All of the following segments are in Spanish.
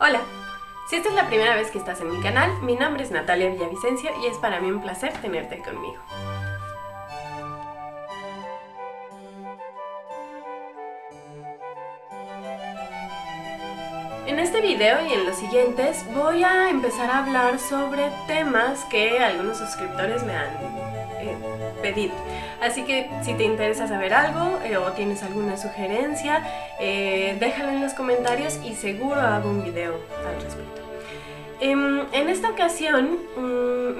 Hola, si esta es la primera vez que estás en mi canal, mi nombre es Natalia Villavicencio y es para mí un placer tenerte conmigo. En este video y en los siguientes voy a empezar a hablar sobre temas que algunos suscriptores me han pedido. Así que si te interesa saber algo o tienes alguna sugerencia, déjalo en los comentarios y seguro hago un video al respecto. En esta ocasión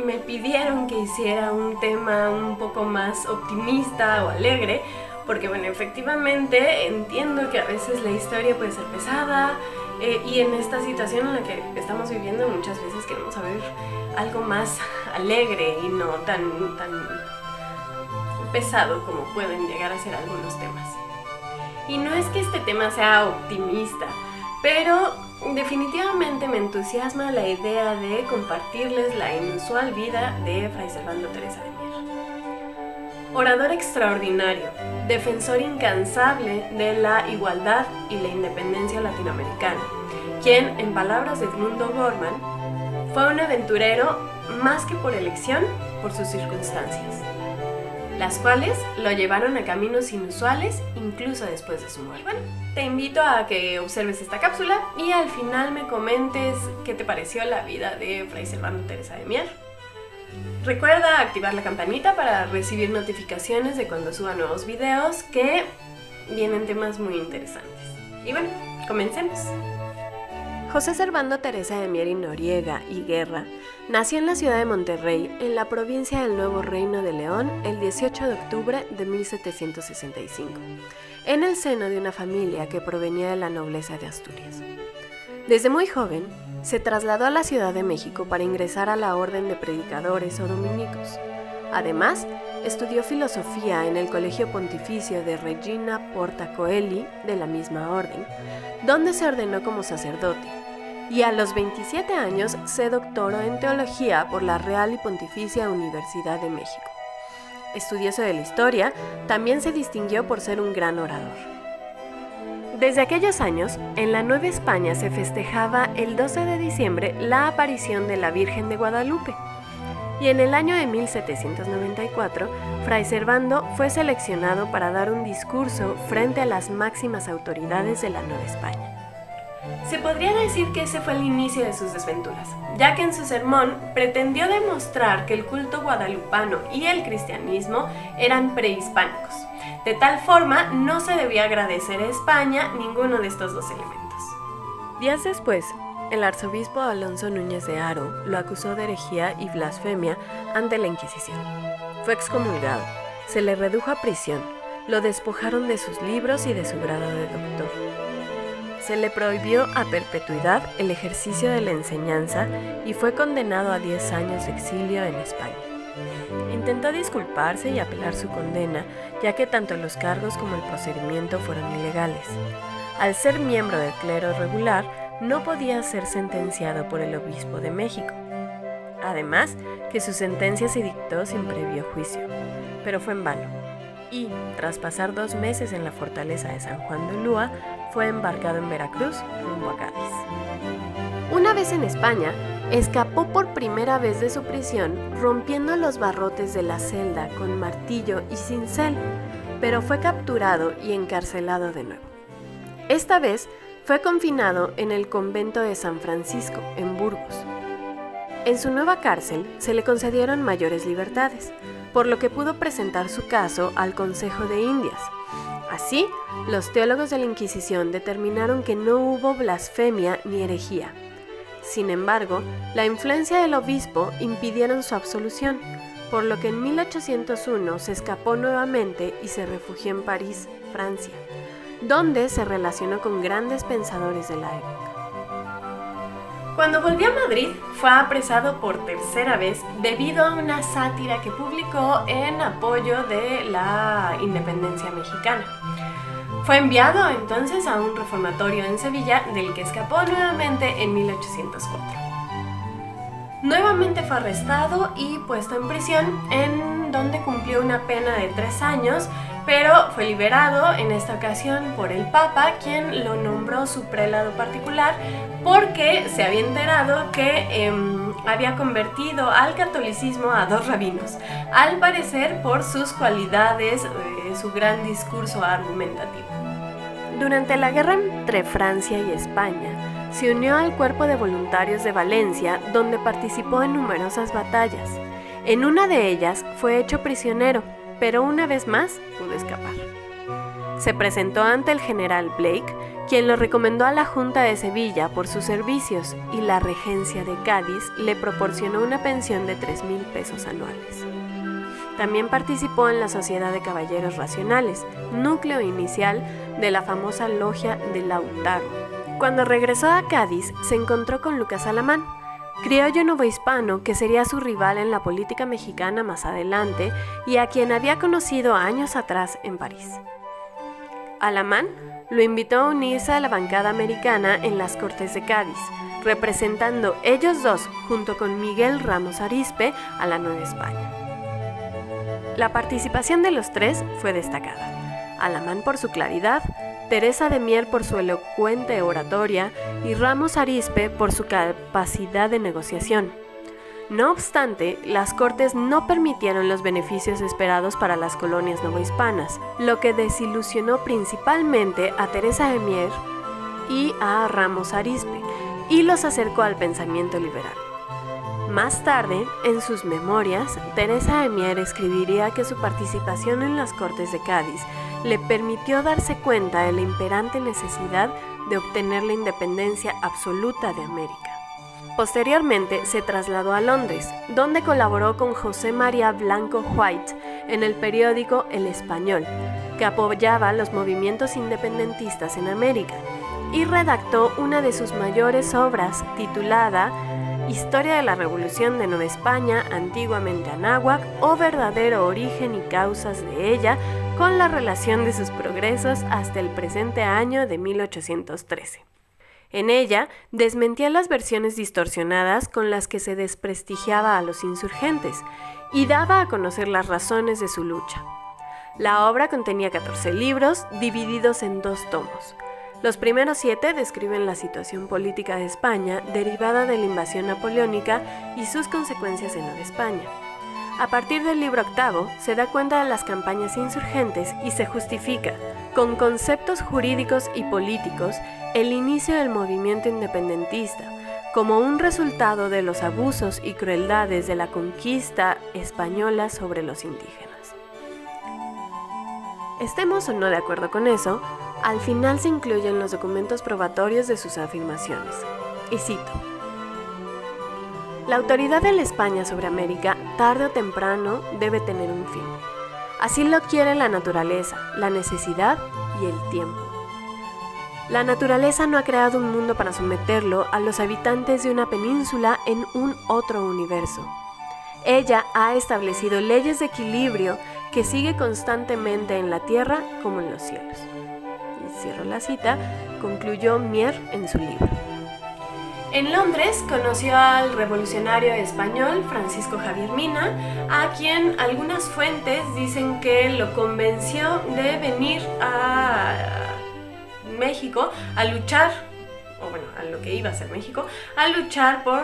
me pidieron que hiciera un tema un poco más optimista o alegre, porque bueno, efectivamente entiendo que a veces la historia puede ser pesada y en esta situación en la que estamos viviendo muchas veces queremos saber algo más alegre y no tan pesado como pueden llegar a ser algunos temas. Y no es que este tema sea optimista, pero definitivamente me entusiasma la idea de compartirles la inusual vida de Fray Servando Teresa de Mier. Orador extraordinario, defensor incansable de la igualdad y la independencia latinoamericana, quien, en palabras de Edmundo Gorman, fue un aventurero más que por elección, por sus circunstancias, las cuales lo llevaron a caminos inusuales incluso después de su muerte. Bueno, te invito a que observes esta cápsula y al final me comentes qué te pareció la vida de Fray Servando Teresa de Mier. Recuerda activar la campanita para recibir notificaciones de cuando suba nuevos videos, que vienen temas muy interesantes. Y bueno, comencemos. José Servando Teresa de Mier y Noriega y Guerra nació en la ciudad de Monterrey, en la provincia del Nuevo Reino de León, el 18 de octubre de 1765, en el seno de una familia que provenía de la nobleza de Asturias. Desde muy joven, se trasladó a la Ciudad de México para ingresar a la orden de predicadores o dominicos. Además, estudió filosofía en el Colegio Pontificio de Regina Porta Coeli de la misma orden, donde se ordenó como sacerdote, y a los 27 años se doctoró en teología por la Real y Pontificia Universidad de México. Estudioso de la historia, también se distinguió por ser un gran orador. Desde aquellos años, en la Nueva España se festejaba el 12 de diciembre la aparición de la Virgen de Guadalupe, y en el año de 1794, Fray Servando fue seleccionado para dar un discurso frente a las máximas autoridades de la Nueva España. Se podría decir que ese fue el inicio de sus desventuras, ya que en su sermón pretendió demostrar que el culto guadalupano y el cristianismo eran prehispánicos. De tal forma, no se debía agradecer a España ninguno de estos dos elementos. Días después, el arzobispo Alonso Núñez de Haro lo acusó de herejía y blasfemia ante la Inquisición. Fue excomulgado, se le redujo a prisión, lo despojaron de sus libros y de su grado de doctor. Se le prohibió a perpetuidad el ejercicio de la enseñanza y fue condenado a 10 años de exilio en España. Intentó disculparse y apelar su condena, ya que tanto los cargos como el procedimiento fueron ilegales. Al ser miembro del clero regular, no podía ser sentenciado por el obispo de México. Además, que su sentencia se dictó sin previo juicio, pero fue en vano. Y, tras pasar 2 meses en la fortaleza de San Juan de Ulúa, fue embarcado en Veracruz rumbo a Cádiz. Una vez en España, escapó por primera vez de su prisión rompiendo los barrotes de la celda con martillo y cincel, pero fue capturado y encarcelado de nuevo. Esta vez fue confinado en el convento de San Francisco, en Burgos. En su nueva cárcel se le concedieron mayores libertades, por lo que pudo presentar su caso al Consejo de Indias. Así, los teólogos de la Inquisición determinaron que no hubo blasfemia ni herejía. Sin embargo, la influencia del obispo impidieron su absolución, por lo que en 1801 se escapó nuevamente y se refugió en París, Francia, donde se relacionó con grandes pensadores de la época. Cuando volvió a Madrid, fue apresado por tercera vez debido a una sátira que publicó en apoyo de la independencia mexicana. Fue enviado entonces a un reformatorio en Sevilla, del que escapó nuevamente en 1804. Nuevamente fue arrestado y puesto en prisión, en donde cumplió una pena de 3 años pero fue liberado en esta ocasión por el Papa, quien lo nombró su prelado particular porque se había enterado que había convertido al catolicismo a 2 rabinos, al parecer por sus cualidades, su gran discurso argumentativo. Durante la guerra entre Francia y España, se unió al Cuerpo de Voluntarios de Valencia, donde participó en numerosas batallas. En una de ellas fue hecho prisionero, pero una vez más pudo escapar. Se presentó ante el general Blake, quien lo recomendó a la Junta de Sevilla por sus servicios, y la regencia de Cádiz le proporcionó una pensión de 3,000 pesos anuales. También participó en la Sociedad de Caballeros Racionales, núcleo inicial de la famosa logia de Lautaro. Cuando regresó a Cádiz, se encontró con Lucas Alamán, criollo novohispano que sería su rival en la política mexicana más adelante y a quien había conocido años atrás en París. Alamán lo invitó a unirse a la bancada americana en las Cortes de Cádiz, representando ellos dos, junto con Miguel Ramos Arizpe, a la Nueva España. La participación de los 3 fue destacada: Alamán por su claridad, Teresa de Mier por su elocuente oratoria y Ramos Arizpe por su capacidad de negociación. No obstante, las Cortes no permitieron los beneficios esperados para las colonias novohispanas, lo que desilusionó principalmente a Teresa de Mier y a Ramos Arizpe, y los acercó al pensamiento liberal. Más tarde, en sus memorias, Teresa de Mier escribiría que su participación en las Cortes de Cádiz le permitió darse cuenta de la imperante necesidad de obtener la independencia absoluta de América. Posteriormente se trasladó a Londres, donde colaboró con José María Blanco White en el periódico El Español, que apoyaba los movimientos independentistas en América, y redactó una de sus mayores obras titulada Historia de la Revolución de Nueva España, antiguamente Anáhuac, o verdadero origen y causas de ella, con la relación de sus progresos hasta el presente año de 1813. En ella desmentía las versiones distorsionadas con las que se desprestigiaba a los insurgentes y daba a conocer las razones de su lucha. La obra contenía 14 libros divididos en 2 tomos. Los primeros 7 describen la situación política de España derivada de la invasión napoleónica y sus consecuencias en Nueva España. A partir del libro 8 se da cuenta de las campañas insurgentes y se justifica, con conceptos jurídicos y políticos, el inicio del movimiento independentista, como un resultado de los abusos y crueldades de la conquista española sobre los indígenas. Estemos o no de acuerdo con eso, al final se incluyen los documentos probatorios de sus afirmaciones. Y cito: la autoridad de la España sobre América, tarde o temprano, debe tener un fin. Así lo quiere la naturaleza, la necesidad y el tiempo. La naturaleza no ha creado un mundo para someterlo a los habitantes de una península en un otro universo. Ella ha establecido leyes de equilibrio que sigue constantemente en la tierra como en los cielos. Y cierro la cita, concluyó Mier en su libro. En Londres conoció al revolucionario español Francisco Javier Mina, a quien algunas fuentes dicen que lo convenció de venir a México a luchar, o bueno, a lo que iba a ser México, a luchar por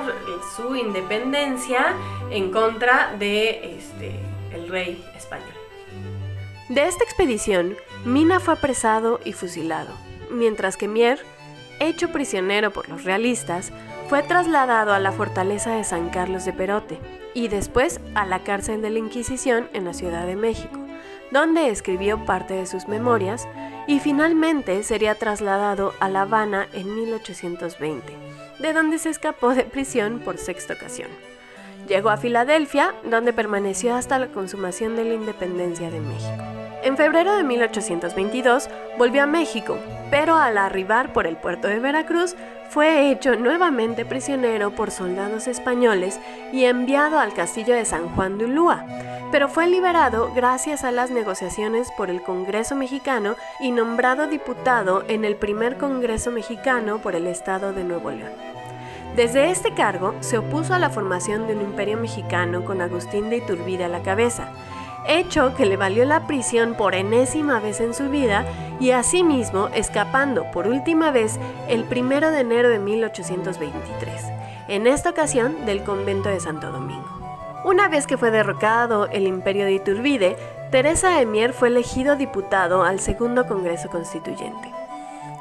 su independencia en contra de el rey español. De esta expedición, Mina fue apresado y fusilado, mientras que Mier, hecho prisionero por los realistas, fue trasladado a la fortaleza de San Carlos de Perote y después a la cárcel de la Inquisición en la Ciudad de México, donde escribió parte de sus memorias, y finalmente sería trasladado a La Habana en 1820, de donde se escapó de prisión por 6ª ocasión. Llegó a Filadelfia, donde permaneció hasta la consumación de la independencia de México. En febrero de 1822 volvió a México, pero al arribar por el puerto de Veracruz fue hecho nuevamente prisionero por soldados españoles y enviado al castillo de San Juan de Ulúa, pero fue liberado gracias a las negociaciones por el Congreso Mexicano y nombrado diputado en el primer Congreso Mexicano por el estado de Nuevo León. Desde este cargo se opuso a la formación de un imperio mexicano con Agustín de Iturbide a la cabeza. hecho que le valió la prisión por enésima vez en su vida y asimismo escapando por última vez el 1 de enero de 1823, en esta ocasión del convento de Santo Domingo. Una vez que fue derrocado el imperio de Iturbide, Teresa de Mier fue elegido diputado al Segundo Congreso Constituyente.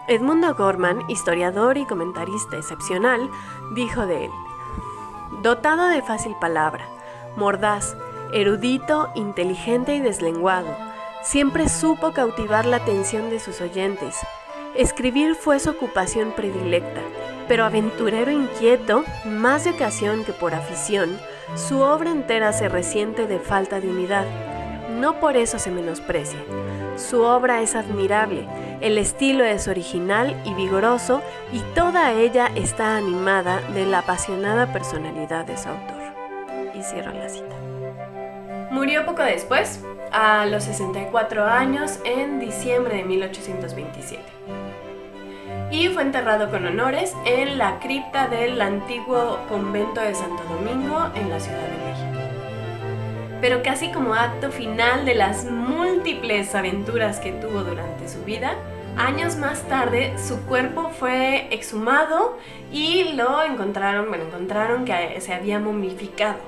Edmundo Gorman, historiador y comentarista excepcional, dijo de él: dotado de fácil palabra, mordaz, erudito, inteligente y deslenguado, siempre supo cautivar la atención de sus oyentes. Escribir fue su ocupación predilecta, pero aventurero inquieto, más de ocasión que por afición, su obra entera se resiente de falta de unidad. No por eso se menosprecia. Su obra es admirable, el estilo es original y vigoroso, y toda ella está animada de la apasionada personalidad de su autor. Y cierro la cita. Murió poco después, a los 64 años, en diciembre de 1827. Y fue enterrado con honores en la cripta del antiguo convento de Santo Domingo en la Ciudad de México. Pero casi como acto final de las múltiples aventuras que tuvo durante su vida, años más tarde su cuerpo fue exhumado y encontraron que se había momificado.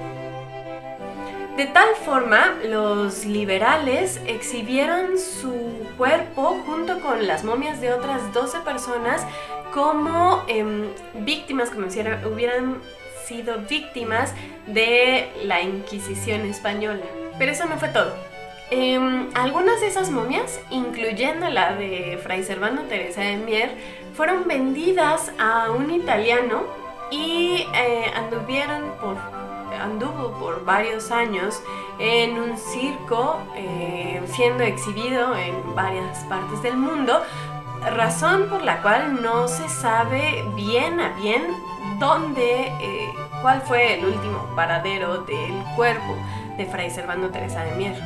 De tal forma, los liberales exhibieron su cuerpo junto con las momias de otras 12 personas como víctimas, como si hubieran sido víctimas de la Inquisición española. Pero eso no fue todo. Algunas de esas momias, incluyendo la de Fray Servando Teresa de Mier, fueron vendidas a un italiano y anduvo por varios años en un circo, siendo exhibido en varias partes del mundo, razón por la cual no se sabe bien a bien cuál fue el último paradero del cuerpo de Fray Servando Teresa de Mier.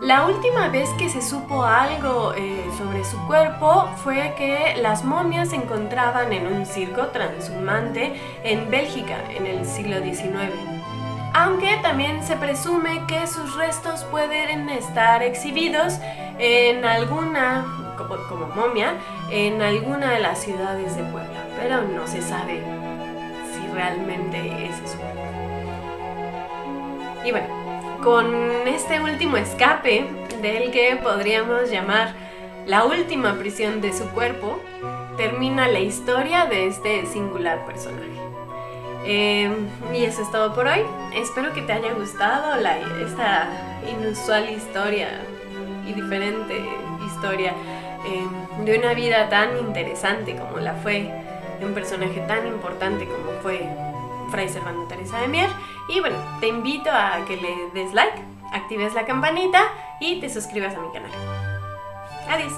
La última vez que se supo algo sobre su cuerpo fue que las momias se encontraban en un circo transhumante en Bélgica en el siglo XIX. Aunque también se presume que sus restos pueden estar exhibidos en alguna, como momia, en alguna de las ciudades de Puebla, pero no se sabe si realmente ese es su cuerpo. Y bueno, con este último escape, del que podríamos llamar la última prisión de su cuerpo, termina la historia de este singular personaje. Y eso es todo por hoy. Espero que te haya gustado esta inusual historia y diferente historia de una vida tan interesante como la fue de un personaje tan importante como fue Fray Servando Teresa de Mier. Y bueno, te invito a que le des like, actives la campanita y te suscribas a mi canal. Adiós.